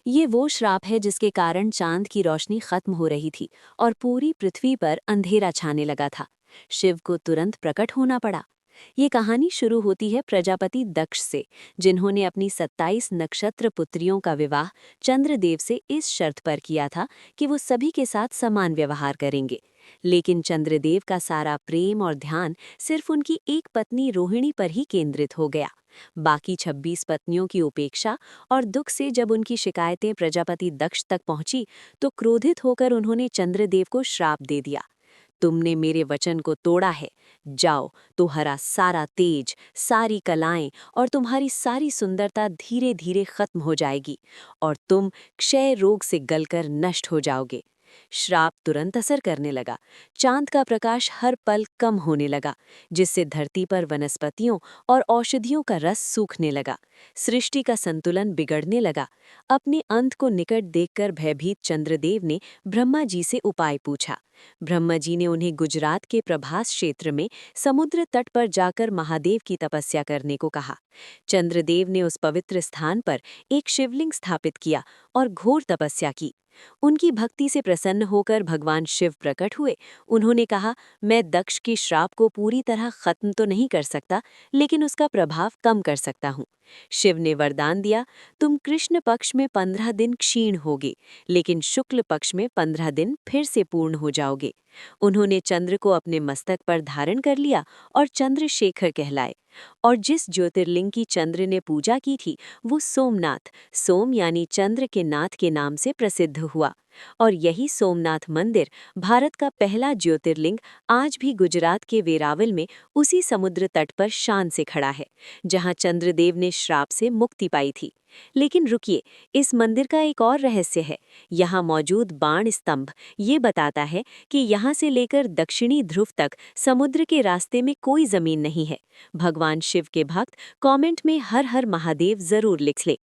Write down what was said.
ये वो श्राप है जिसके कारण चांद की रोशनी खत्म हो रही थी और पूरी पृथ्वी पर अंधेरा छाने लगा था। शिव को तुरंत प्रकट होना पड़ा। ये कहानी शुरू होती है प्रजापति दक्ष से, जिन्होंने अपनी 27 नक्षत्र पुत्रियों का विवाह चंद्रदेव से इस शर्त पर किया था कि वो सभी के साथ समान व्यवहार करेंगे। लेकिन चंद्रदेव का सारा प्रेम और ध्यान सिर्फ उनकी एक पत्नी रोहिणी पर ही केंद्रित हो गया। बाकी 26 पत्नियों की उपेक्षा और दुख से जब उनकी शिकायतें प्रजापति दक्ष तक पहुंची, तो क्रोधित होकर उन्होंने चंद्रदेव को श्राप दे दिया। तुमने मेरे वचन को तोड़ा है। जाओ, तुम्हारा सारा तेज, सारी कलाएं और तुम्हारी सारी सुंदरता धीरे धीरे खत्म हो जाएगी और तुम क्षय रोग से गलकर नष्ट हो जाओगे। श्राप तुरंत असर करने लगा। चांद का प्रकाश हर पल कम होने लगा, जिससे धरती पर वनस्पतियों और औषधियों का रस सूखने लगा। सृष्टि का संतुलन बिगड़ने लगा। अपने अंत को निकट देखकर भयभीत चंद्रदेव ने ब्रह्मा जी से उपाय पूछा। ब्रह्मा जी ने उन्हें गुजरात के प्रभास क्षेत्र में समुद्र तट पर जाकर महादेव की तपस्या करने को कहा। चंद्रदेव ने उस पवित्र स्थान पर एक शिवलिंग स्थापित किया और घोर तपस्या की। उनकी भक्ति से प्रसन्न होकर भगवान शिव प्रकट हुए। उन्होंने कहा, मैं दक्ष के श्राप को पूरी तरह खत्म तो नहीं कर सकता, लेकिन उसका प्रभाव कम कर सकता हूँ। शिव ने वरदान दिया, तुम कृष्ण पक्ष में 15 दिन क्षीण होगे, लेकिन शुक्ल पक्ष में 15 दिन फिर से पूर्ण हो जाओगे। उन्होंने चंद्र को अपने मस्तक पर धारण कर लिया और चंद्रशेखर कहलाए। और जिस ज्योतिर्लिंग की चंद्र ने पूजा की थी, वो सोमनाथ, सोम यानी चंद्र के नाथ के नाम से प्रसिद्ध हुआ। और यही सोमनाथ मंदिर, भारत का पहला ज्योतिर्लिंग, आज भी गुजरात के वेरावल में उसी समुद्र तट पर शान से खड़ा है, जहां चंद्रदेव ने श्राप से मुक्ति पाई थी। लेकिन रुकिए, इस मंदिर का एक और रहस्य है। यहाँ मौजूद बाण स्तंभ ये बताता है कि यहाँ से लेकर दक्षिणी ध्रुव तक समुद्र के रास्ते में कोई जमीन नहीं है। भगवान शिव के भक्त कमेंट में हर हर महादेव जरूर लिख ले।